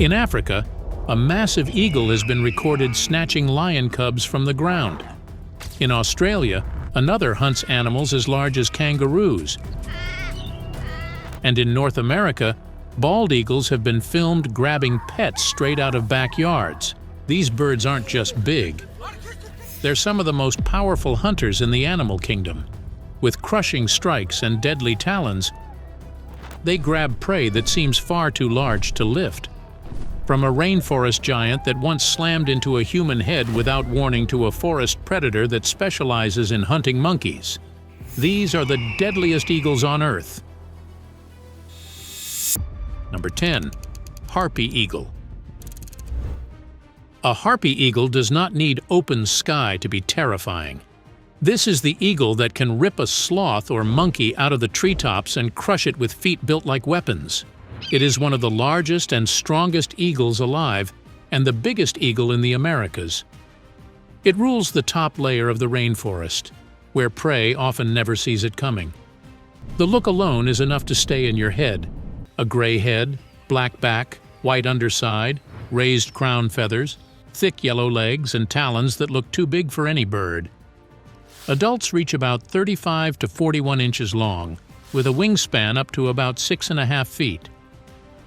In Africa, a massive eagle has been recorded snatching lion cubs from the ground. In Australia, another hunts animals as large as kangaroos. And in North America, bald eagles have been filmed grabbing pets straight out of backyards. These birds aren't just big. They're some of the most powerful hunters in the animal kingdom. With crushing strikes and deadly talons, they grab prey that seems far too large to lift. From a rainforest giant that once slammed into a human head without warning to a forest predator that specializes in hunting monkeys. These are the deadliest eagles on Earth. Number 10. Harpy eagle. A harpy eagle does not need open sky to be terrifying. This is the eagle that can rip a sloth or monkey out of the treetops and crush it with feet built like weapons. It is one of the largest and strongest eagles alive, and the biggest eagle in the Americas. It rules the top layer of the rainforest, where prey often never sees it coming. The look alone is enough to stay in your head. A gray head, black back, white underside, raised crown feathers, thick yellow legs, and talons that look too big for any bird. Adults reach about 35 to 41 inches long, with a wingspan up to about 6.5 feet.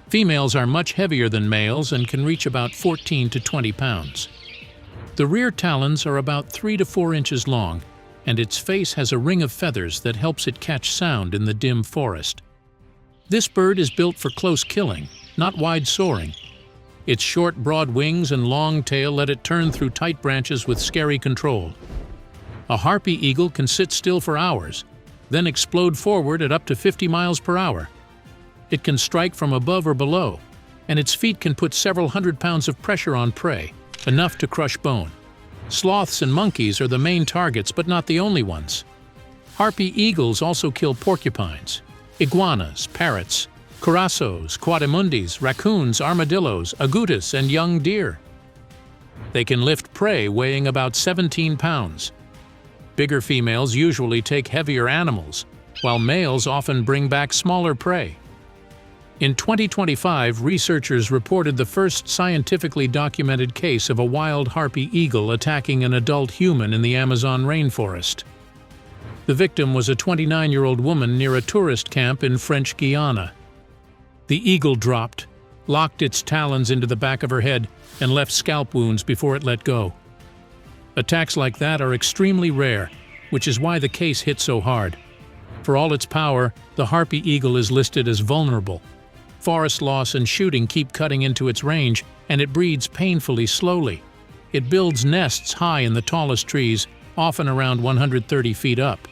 Females are much heavier than males and can reach about 14 to 20 pounds. The rear talons are about 3 to 4 inches long, and its face has a ring of feathers that helps it catch sound in the dim forest. This bird is built for close killing, not wide soaring. Its short, broad wings and long tail let it turn through tight branches with scary control. A harpy eagle can sit still for hours, then explode forward at up to 50 miles per hour. It can strike from above or below, and its feet can put several hundred pounds of pressure on prey, enough to crush bone. Sloths and monkeys are the main targets, but not the only ones. Harpy eagles also kill porcupines, iguanas, parrots, curassows, quadrimundis, raccoons, armadillos, agoutis, and young deer. They can lift prey weighing about 17 pounds. Bigger females usually take heavier animals, while males often bring back smaller prey. In 2025, researchers reported the first scientifically documented case of a wild harpy eagle attacking an adult human in the Amazon rainforest. The victim was a 29-year-old woman near a tourist camp in French Guiana. The eagle dropped, locked its talons into the back of her head, and left scalp wounds before it let go. Attacks like that are extremely rare, which is why the case hit so hard. For all its power, the harpy eagle is listed as vulnerable. Forest loss and shooting keep cutting into its range, and it breeds painfully slowly. It builds nests high in the tallest trees, often around 130 feet up.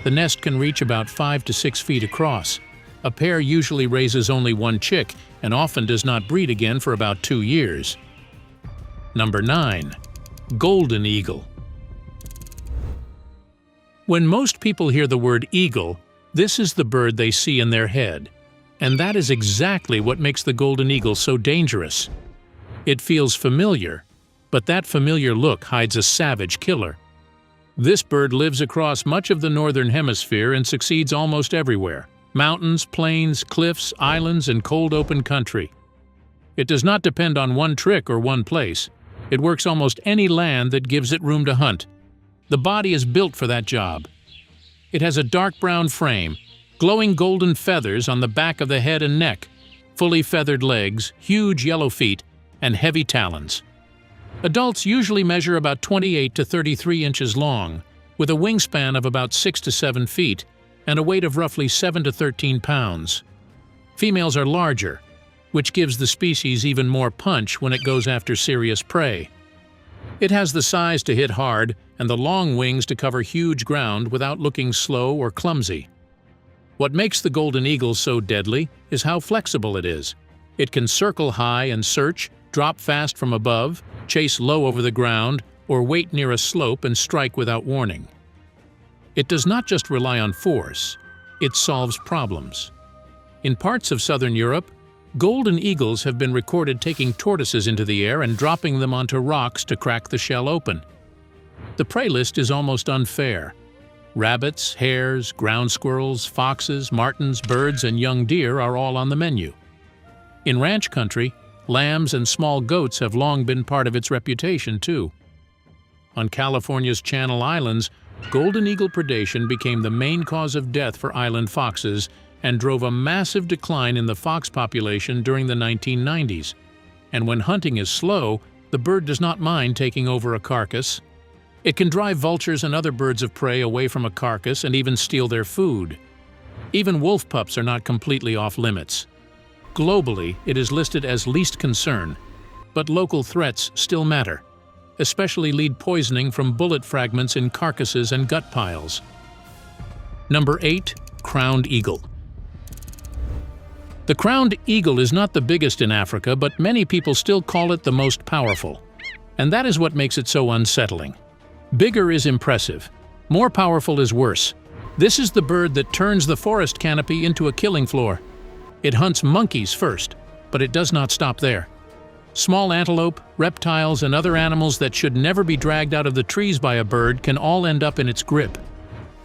The nest can reach about 5 to 6 feet across. A pair usually raises only one chick and often does not breed again for about 2 years. Number 9. Golden eagle. When most people hear the word eagle, this is the bird they see in their head. And that is exactly what makes the golden eagle so dangerous. It feels familiar, but that familiar look hides a savage killer. This bird lives across much of the northern hemisphere and succeeds almost everywhere: mountains, plains, cliffs, islands, and cold open country. It does not depend on one trick or one place. It works almost any land that gives it room to hunt. The body is built for that job. It has a dark brown frame, glowing golden feathers on the back of the head and neck, fully feathered legs, huge yellow feet, and heavy talons. Adults usually measure about 28 to 33 inches long, with a wingspan of about 6 to 7 feet, and a weight of roughly 7 to 13 pounds. Females are larger, which gives the species even more punch when it goes after serious prey. It has the size to hit hard and the long wings to cover huge ground without looking slow or clumsy. What makes the golden eagle so deadly is how flexible it is. It can circle high and search, drop fast from above, chase low over the ground, or wait near a slope and strike without warning. It does not just rely on force, it solves problems. In parts of southern Europe, golden eagles have been recorded taking tortoises into the air and dropping them onto rocks to crack the shell open. The prey list is almost unfair. Rabbits, hares, ground squirrels, foxes, martens, birds, and young deer are all on the menu. In ranch country, lambs and small goats have long been part of its reputation too. On California's Channel Islands, golden eagle predation became the main cause of death for island foxes and drove a massive decline in the fox population during the 1990s. And when hunting is slow, the bird does not mind taking over a carcass. It can drive vultures and other birds of prey away from a carcass and even steal their food. Even wolf pups are not completely off limits. Globally, it is listed as least concern, but local threats still matter, especially lead poisoning from bullet fragments in carcasses and gut piles. Number 8. Crowned eagle. The crowned eagle is not the biggest in Africa, but many people still call it the most powerful. And that is what makes it so unsettling. Bigger is impressive. More powerful is worse. This is the bird that turns the forest canopy into a killing floor. It hunts monkeys first, but it does not stop there. Small antelope, reptiles, and other animals that should never be dragged out of the trees by a bird can all end up in its grip.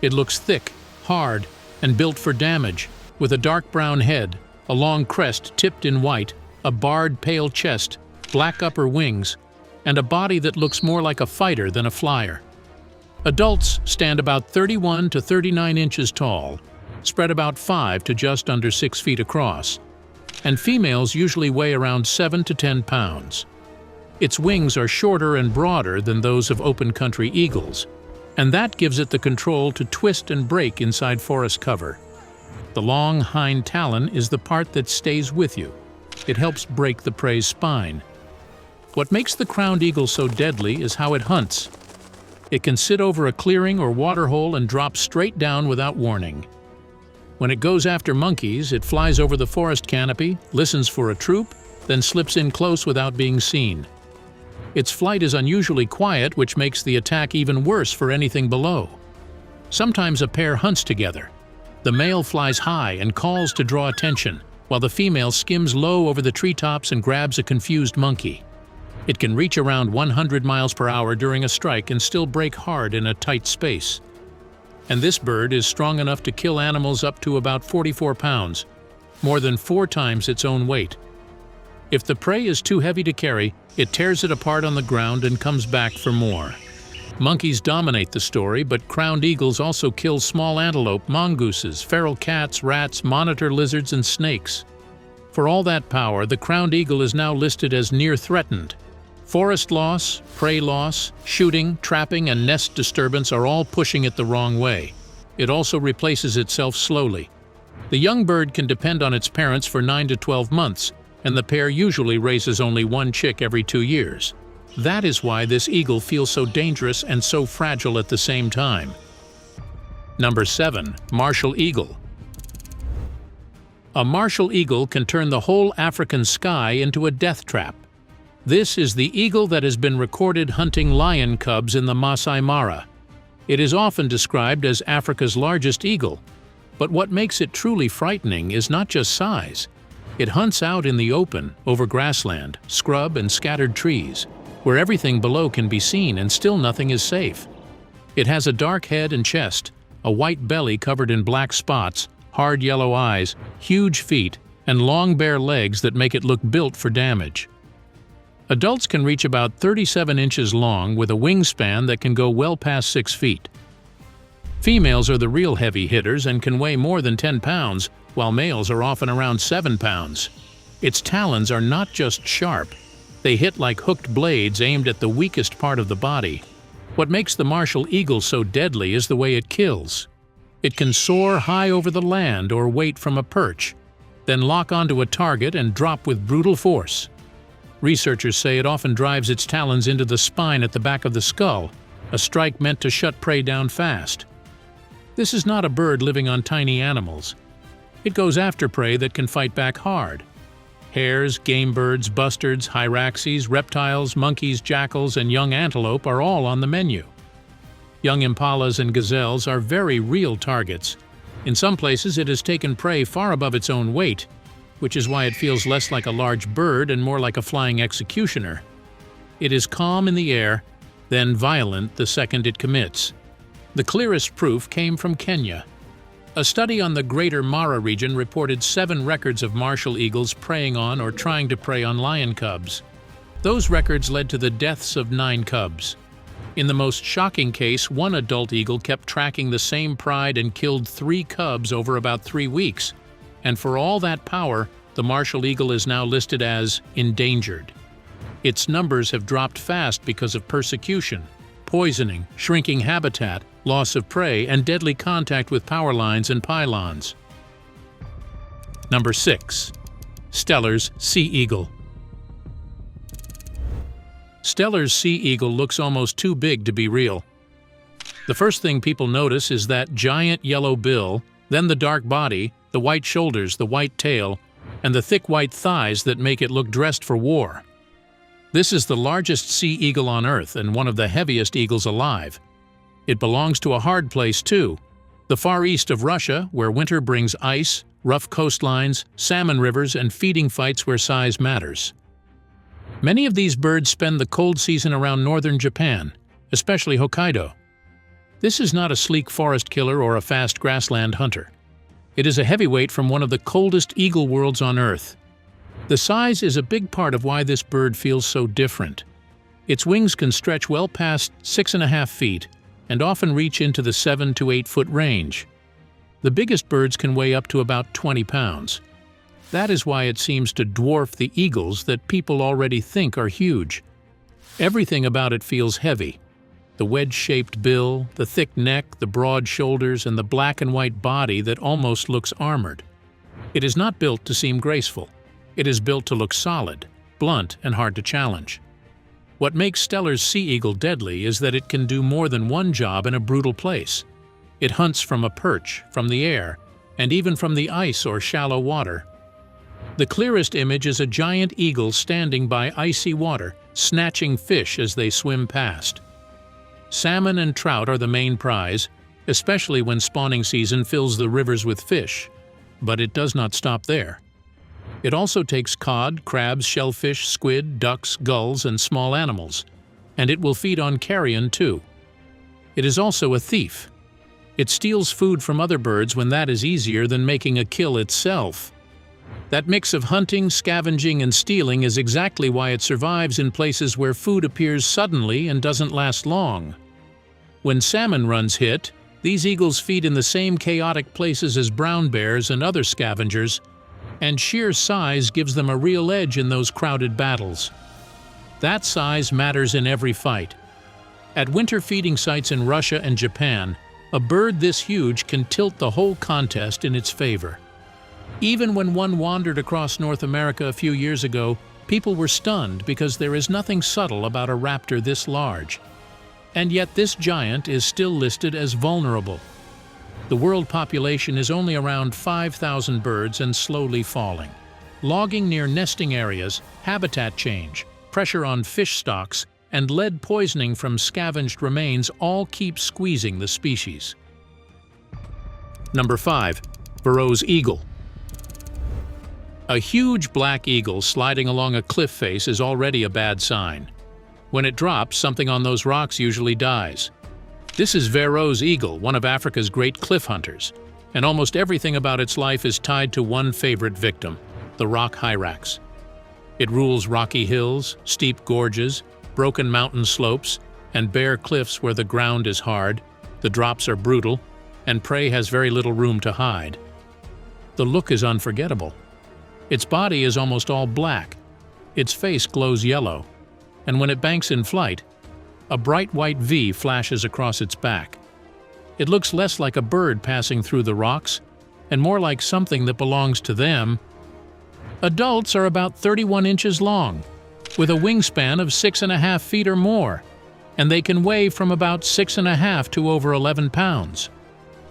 It looks thick, hard, and built for damage, with a dark brown head, a long crest tipped in white, a barred pale chest, black upper wings, and a body that looks more like a fighter than a flyer. Adults stand about 31 to 39 inches tall, spread about 5 to just under 6 feet across, and females usually weigh around 7 to 10 pounds. Its wings are shorter and broader than those of open-country eagles, and that gives it the control to twist and break inside forest cover. The long hind talon is the part that stays with you. It helps break the prey's spine. What makes the crowned eagle so deadly is how it hunts. It can sit over a clearing or water hole and drop straight down without warning. When it goes after monkeys, it flies over the forest canopy, listens for a troop, then slips in close without being seen. Its flight is unusually quiet, which makes the attack even worse for anything below. Sometimes a pair hunts together. The male flies high and calls to draw attention, while the female skims low over the treetops and grabs a confused monkey. It can reach around 100 miles per hour during a strike and still break hard in a tight space. And this bird is strong enough to kill animals up to about 44 pounds, more than 4 times its own weight. If the prey is too heavy to carry, it tears it apart on the ground and comes back for more. Monkeys dominate the story, but crowned eagles also kill small antelope, mongooses, feral cats, rats, monitor lizards, and snakes. For all that power, the crowned eagle is now listed as near threatened. Forest loss, prey loss, shooting, trapping, and nest disturbance are all pushing it the wrong way. It also replaces itself slowly. The young bird can depend on its parents for 9 to 12 months, and the pair usually raises only one chick every 2 years. That is why this eagle feels so dangerous and so fragile at the same time. Number 7. Martial eagle. A martial eagle can turn the whole African sky into a death trap. This is the eagle that has been recorded hunting lion cubs in the Masai Mara. It is often described as Africa's largest eagle, but what makes it truly frightening is not just size. It hunts out in the open, over grassland, scrub, and scattered trees, where everything below can be seen and still nothing is safe. It has a dark head and chest, a white belly covered in black spots, hard yellow eyes, huge feet, and long bare legs that make it look built for damage. Adults can reach about 37 inches long with a wingspan that can go well past 6 feet. Females are the real heavy hitters and can weigh more than 10 pounds, while males are often around 7 pounds. Its talons are not just sharp. They hit like hooked blades aimed at the weakest part of the body. What makes the martial eagle so deadly is the way it kills. It can soar high over the land or wait from a perch, then lock onto a target and drop with brutal force. Researchers say it often drives its talons into the spine at the back of the skull, a strike meant to shut prey down fast. This is not a bird living on tiny animals. It goes after prey that can fight back hard. Hares, game birds, bustards, hyraxes, reptiles, monkeys, jackals, and young antelope are all on the menu. Young impalas and gazelles are very real targets. In some places it has taken prey far above its own weight, which is why it feels less like a large bird and more like a flying executioner. It is calm in the air, then violent the second it commits. The clearest proof came from Kenya. A study on the Greater Mara region reported 7 records of martial eagles preying on or trying to prey on lion cubs. Those records led to the deaths of 9 cubs. In the most shocking case, one adult eagle kept tracking the same pride and killed 3 cubs over about 3 weeks. And for all that power, the martial eagle is now listed as endangered. Its numbers have dropped fast because of persecution, poisoning, shrinking habitat, loss of prey, and deadly contact with power lines and pylons. Number 6. Steller's sea eagle. Steller's sea eagle looks almost too big to be real. The first thing people notice is that giant yellow bill, then the dark body, the white shoulders, the white tail, and the thick white thighs that make it look dressed for war. This is the largest sea eagle on Earth and one of the heaviest eagles alive. It belongs to a hard place too, the far east of Russia, where winter brings ice, rough coastlines, salmon rivers, and feeding fights where size matters. Many of these birds spend the cold season around northern Japan, especially Hokkaido. This is not a sleek forest killer or a fast grassland hunter. It is a heavyweight from one of the coldest eagle worlds on Earth. The size is a big part of why this bird feels so different. Its wings can stretch well past 6.5 feet and often reach into the 7 to 8 foot range. The biggest birds can weigh up to about 20 pounds. That is why it seems to dwarf the eagles that people already think are huge. Everything about it feels heavy. The wedge-shaped bill, the thick neck, the broad shoulders, and the black and white body that almost looks armored. It is not built to seem graceful. It is built to look solid, blunt, and hard to challenge. What makes Steller's sea eagle deadly is that it can do more than one job in a brutal place. It hunts from a perch, from the air, and even from the ice or shallow water. The clearest image is a giant eagle standing by icy water, snatching fish as they swim past. Salmon and trout are the main prize, especially when spawning season fills the rivers with fish. But it does not stop there. It also takes cod, crabs, shellfish, squid, ducks, gulls, and small animals, and it will feed on carrion too. It is also a thief. It steals food from other birds when that is easier than making a kill itself. That mix of hunting, scavenging, and stealing is exactly why it survives in places where food appears suddenly and doesn't last long. When salmon runs hit, these eagles feed in the same chaotic places as brown bears and other scavengers, and sheer size gives them a real edge in those crowded battles. That size matters in every fight. At winter feeding sites in Russia and Japan, a bird this huge can tilt the whole contest in its favor. Even when one wandered across North America a few years ago, people were stunned because there is nothing subtle about a raptor this large. And yet this giant is still listed as vulnerable. The world population is only around 5,000 birds and slowly falling. Logging near nesting areas, habitat change, pressure on fish stocks, and lead poisoning from scavenged remains all keep squeezing the species. Number 5. Verreaux's eagle. A huge black eagle sliding along a cliff face is already a bad sign. When it drops, something on those rocks usually dies. This is Verreaux's eagle, one of Africa's great cliff hunters, and almost everything about its life is tied to one favorite victim, the rock hyrax. It rules rocky hills, steep gorges, broken mountain slopes, and bare cliffs where the ground is hard, the drops are brutal, and prey has very little room to hide. The look is unforgettable. Its body is almost all black, its face glows yellow, and when it banks in flight, a bright white V flashes across its back. It looks less like a bird passing through the rocks, and more like something that belongs to them. Adults are about 31 inches long, with a wingspan of 6.5 feet or more, and they can weigh from about 6.5 to over 11 pounds.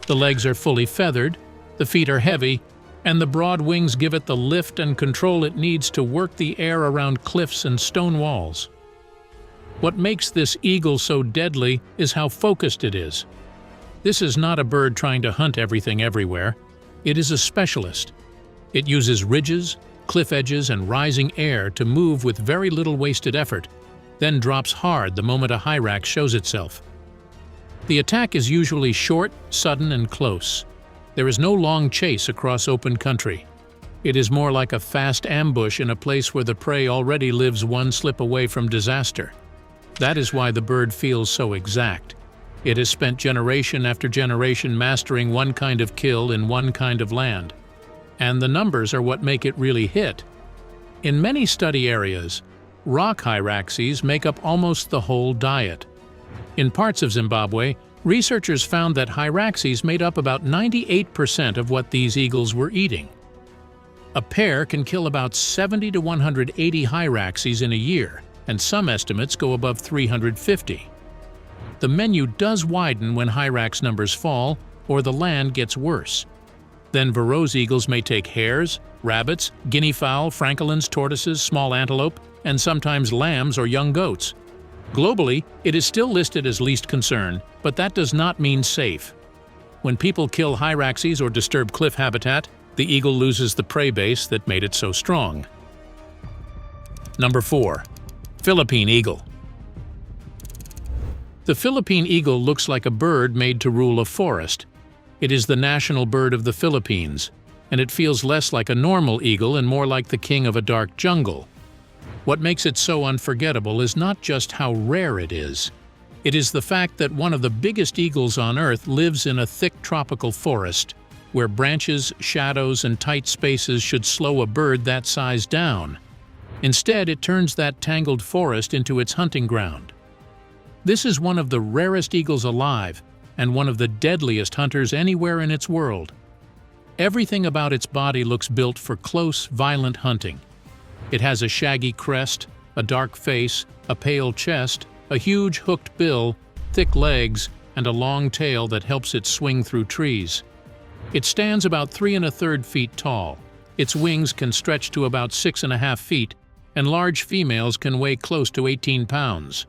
The legs are fully feathered, the feet are heavy, and the broad wings give it the lift and control it needs to work the air around cliffs and stone walls. What makes this eagle so deadly is how focused it is. This is not a bird trying to hunt everything everywhere. It is a specialist. It uses ridges, cliff edges, and rising air to move with very little wasted effort, then drops hard the moment a hyrax shows itself. The attack is usually short, sudden, and close. There is no long chase across open country. It is more like a fast ambush in a place where the prey already lives one slip away from disaster. That is why the bird feels so exact. It has spent generation after generation mastering one kind of kill in one kind of land. And the numbers are what make it really hit. In many study areas, rock hyraxes make up almost the whole diet. In parts of Zimbabwe, researchers found that hyraxes made up about 98% of what these eagles were eating. A pair can kill about 70 to 180 hyraxes in a year, and some estimates go above 350. The menu does widen when hyrax numbers fall or the land gets worse. Then Verreaux eagles may take hares, rabbits, guinea fowl, francolins, tortoises, small antelope, and sometimes lambs or young goats. Globally, it is still listed as least concern, but that does not mean safe. When people kill hyraxes or disturb cliff habitat, the eagle loses the prey base that made it so strong. Number 4. Philippine eagle. The Philippine eagle looks like a bird made to rule a forest. It is the national bird of the Philippines, and it feels less like a normal eagle and more like the king of a dark jungle. What makes it so unforgettable is not just how rare it is. It is the fact that one of the biggest eagles on Earth lives in a thick tropical forest, where branches, shadows, and tight spaces should slow a bird that size down. Instead, it turns that tangled forest into its hunting ground. This is one of the rarest eagles alive, and one of the deadliest hunters anywhere in its world. Everything about its body looks built for close, violent hunting. It has a shaggy crest, a dark face, a pale chest, a huge hooked bill, thick legs, and a long tail that helps it swing through trees. It stands about 3 1/3 feet tall. Its wings can stretch to about 6.5 feet, and large females can weigh close to 18 pounds.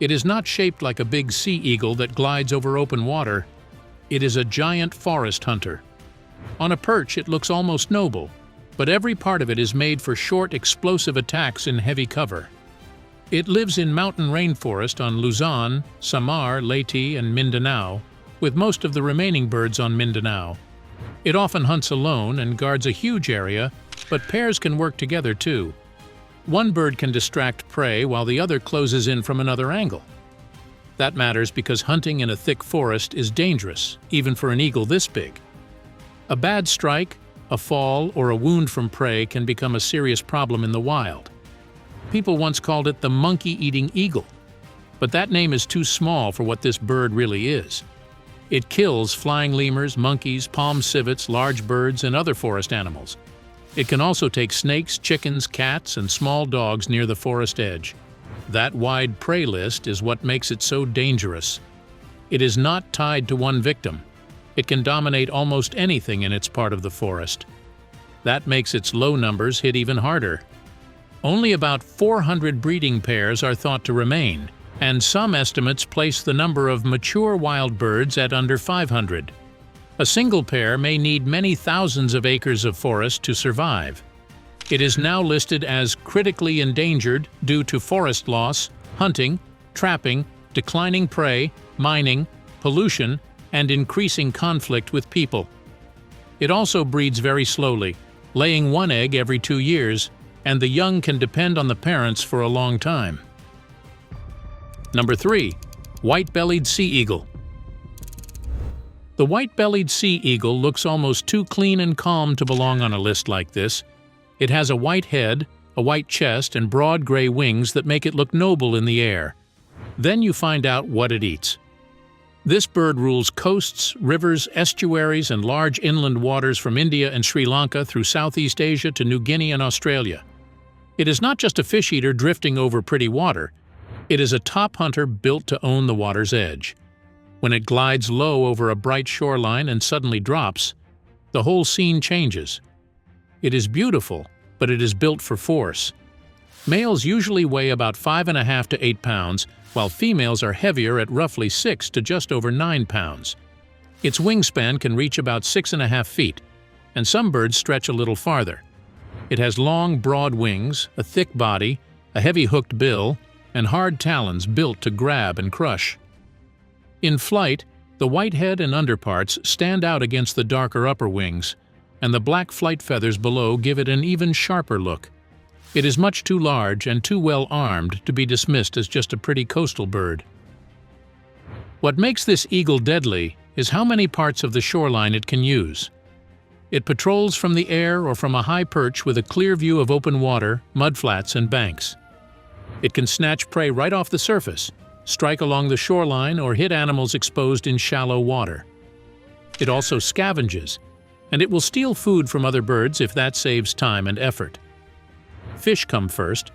It is not shaped like a big sea eagle that glides over open water. It is a giant forest hunter. On a perch, it looks almost noble, but every part of it is made for short, explosive attacks in heavy cover. It lives in mountain rainforest on Luzon, Samar, Leyte, and Mindanao, with most of the remaining birds on Mindanao. It often hunts alone and guards a huge area, but pairs can work together too. One bird can distract prey while the other closes in from another angle. That matters because hunting in a thick forest is dangerous, even for an eagle this big. A bad strike, a fall, or a wound from prey can become a serious problem in the wild. People once called it the monkey-eating eagle, but that name is too small for what this bird really is. It kills flying lemurs, monkeys, palm civets, large birds, and other forest animals. It can also take snakes, chickens, cats, and small dogs near the forest edge. That wide prey list is what makes it so dangerous. It is not tied to one victim. It can dominate almost anything in its part of the forest. That makes its low numbers hit even harder. Only about 400 breeding pairs are thought to remain, and some estimates place the number of mature wild birds at under 500. A single pair may need many thousands of acres of forest to survive. It is now listed as critically endangered due to forest loss, hunting, trapping, declining prey, mining, pollution, and increasing conflict with people. It also breeds very slowly, laying one egg every 2 years, and the young can depend on the parents for a long time. Number 3. White-bellied sea eagle. The white-bellied sea eagle looks almost too clean and calm to belong on a list like this. It has a white head, a white chest, and broad gray wings that make it look noble in the air. Then you find out what it eats. This bird rules coasts, rivers, estuaries, and large inland waters from India and Sri Lanka through Southeast Asia to New Guinea and Australia. It is not just a fish eater drifting over pretty water. It is a top hunter built to own the water's edge. When it glides low over a bright shoreline and suddenly drops, the whole scene changes. It is beautiful, but it is built for force. Males usually weigh about 5.5 to 8 pounds, while females are heavier at roughly 6 to just over 9 pounds. Its wingspan can reach about 6.5 feet, and some birds stretch a little farther. It has long, broad wings, a thick body, a heavy hooked bill, and hard talons built to grab and crush. In flight, The white head and underparts stand out against the darker upper wings, and the black flight feathers below give it an even sharper look. It is much too large and too well armed to be dismissed as just a pretty coastal bird. What makes this eagle deadly is how many parts of the shoreline it can use. It patrols from the air or from a high perch with a clear view of open water, mudflats, and banks. It can snatch prey right off the surface, strike along the shoreline, or hit animals exposed in shallow water. It also scavenges, and it will steal food from other birds if that saves time and effort. Fish come first,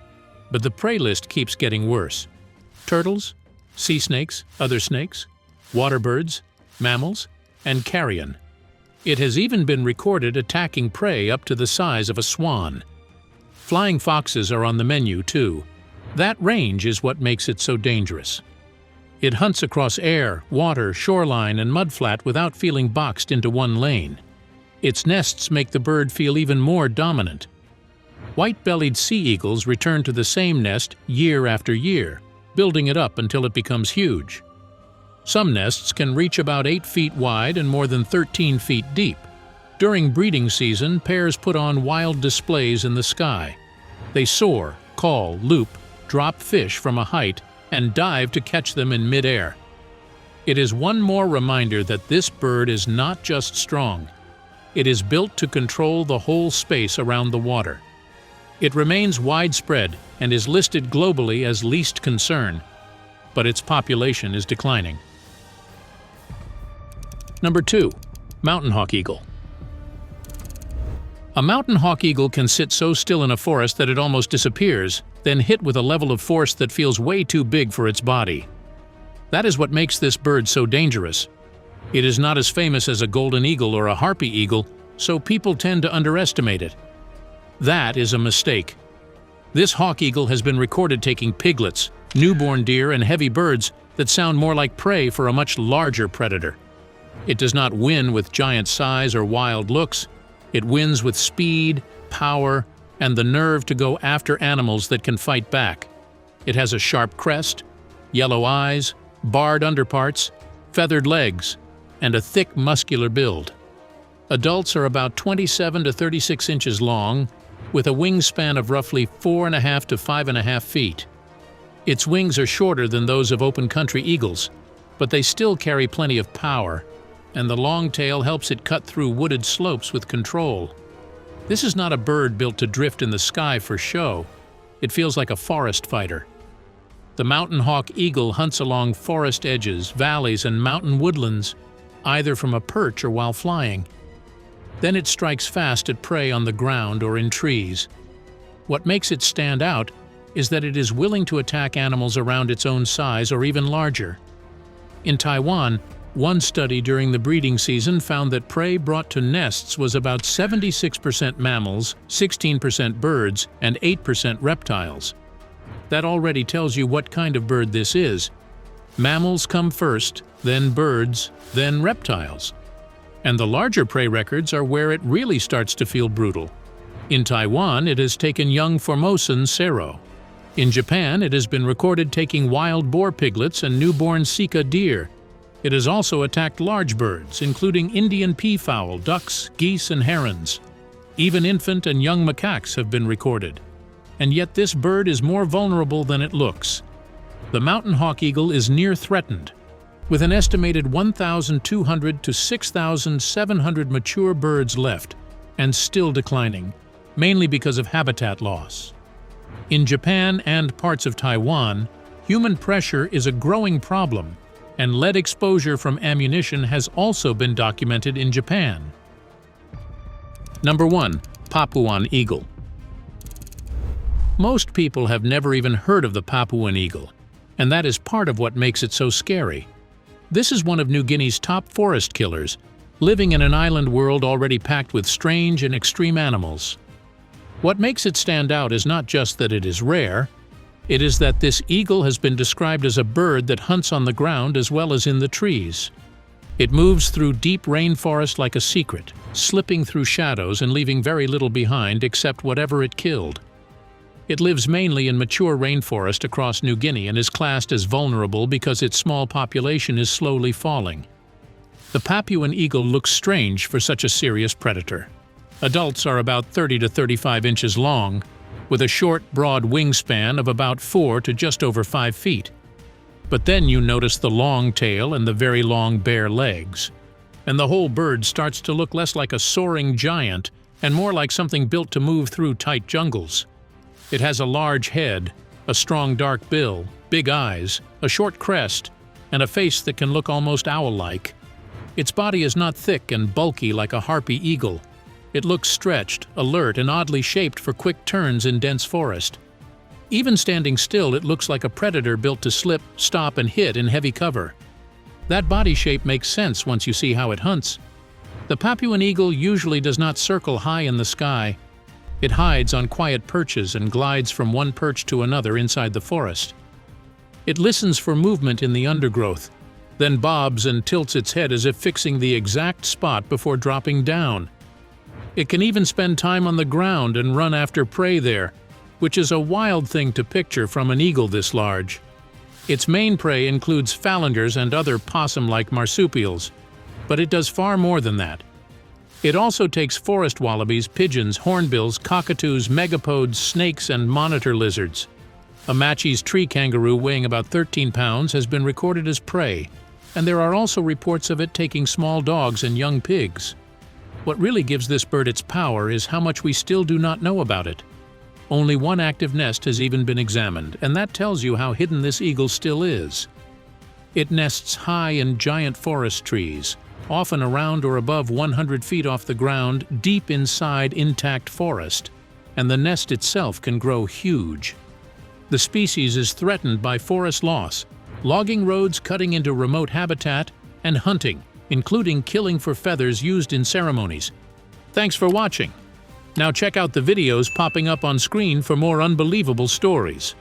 but the prey list keeps getting worse. Turtles, sea snakes, other snakes, water birds, mammals, and carrion. It has even been recorded attacking prey up to the size of a swan. Flying foxes are on the menu too. That range is what makes it so dangerous. It hunts across air, water, shoreline, and mudflat without feeling boxed into one lane. Its nests make the bird feel even more dominant. White-bellied sea eagles return to the same nest year after year, building it up until it becomes huge. Some nests can reach about 8 feet wide and more than 13 feet deep. During breeding season, pairs put on wild displays in the sky. They soar, call, loop, drop fish from a height, and dive to catch them in midair. It is one more reminder that this bird is not just strong. It is built to control the whole space around the water. It remains widespread and is listed globally as least concern, but its population is declining. Number 2. Mountain hawk eagle. A mountain hawk eagle can sit so still in a forest that it almost disappears, then hit with a level of force that feels way too big for its body. That is what makes this bird so dangerous. It is not as famous as a golden eagle or a harpy eagle, so people tend to underestimate it. That is a mistake. This hawk eagle has been recorded taking piglets, newborn deer, and heavy birds that sound more like prey for a much larger predator. It does not win with giant size or wild looks. It wins with speed, power, and the nerve to go after animals that can fight back. It has a sharp crest, yellow eyes, barred underparts, feathered legs, and a thick muscular build. Adults are about 27 to 36 inches long, with a wingspan of roughly 4.5 to 5.5 feet. Its wings are shorter than those of open country eagles, but they still carry plenty of power, and the long tail helps it cut through wooded slopes with control. This is not a bird built to drift in the sky for show. It feels like a forest fighter. The mountain hawk eagle hunts along forest edges, valleys, and mountain woodlands, either from a perch or while flying. Then it strikes fast at prey on the ground or in trees. What makes it stand out is that it is willing to attack animals around its own size or even larger. In Taiwan, one study during the breeding season found that prey brought to nests was about 76% mammals, 16% birds, and 8% reptiles. That already tells you what kind of bird this is. Mammals come first, then birds, then reptiles. And the larger prey records are where it really starts to feel brutal. In Taiwan, it has taken young Formosan serow. In Japan, it has been recorded taking wild boar piglets and newborn sika deer. It has also attacked large birds, including Indian peafowl, ducks, geese, and herons. Even infant and young macaques have been recorded. And yet this bird is more vulnerable than it looks. The mountain hawk eagle is near threatened, with an estimated 1,200 to 6,700 mature birds left, and still declining, mainly because of habitat loss. In Japan and parts of Taiwan, human pressure is a growing problem, and lead exposure from ammunition has also been documented in Japan. Number 1. Papuan eagle. Most people have never even heard of the Papuan eagle, and that is part of what makes it so scary. This is one of New Guinea's top forest killers, living in an island world already packed with strange and extreme animals. What makes it stand out is not just that it is rare, it is that this eagle has been described as a bird that hunts on the ground as well as in the trees. It moves through deep rainforest like a secret, slipping through shadows and leaving very little behind except whatever it killed. It lives mainly in mature rainforest across New Guinea and is classed as vulnerable because its small population is slowly falling. The Papuan eagle looks strange for such a serious predator. Adults are about 30 to 35 inches long, with a short, broad wingspan of about 4 to just over 5 feet. But then you notice the long tail and the very long bare legs, and the whole bird starts to look less like a soaring giant and more like something built to move through tight jungles. It has a large head, a strong dark bill, big eyes, a short crest, and a face that can look almost owl-like. Its body is not thick and bulky like a harpy eagle. It looks stretched, alert, and oddly shaped for quick turns in dense forest. Even standing still, it looks like a predator built to slip, stop, and hit in heavy cover. That body shape makes sense once you see how it hunts. The Papuan eagle usually does not circle high in the sky. It hides on quiet perches and glides from one perch to another inside the forest. It listens for movement in the undergrowth, then bobs and tilts its head as if fixing the exact spot before dropping down. It can even spend time on the ground and run after prey there, which is a wild thing to picture from an eagle this large. Its main prey includes phalanders and other possum-like marsupials, but it does far more than that. It also takes forest wallabies, pigeons, hornbills, cockatoos, megapodes, snakes, and monitor lizards. A Matschie's tree kangaroo weighing about 13 pounds has been recorded as prey, and there are also reports of it taking small dogs and young pigs. What really gives this bird its power is how much we still do not know about it. Only one active nest has even been examined, and that tells you how hidden this eagle still is. It nests high in giant forest trees, often around or above 100 feet off the ground, deep inside intact forest, and the nest itself can grow huge. The species is threatened by forest loss, logging roads cutting into remote habitat, and hunting, including killing for feathers used in ceremonies. Thanks for watching. Now check out the videos popping up on screen for more unbelievable stories.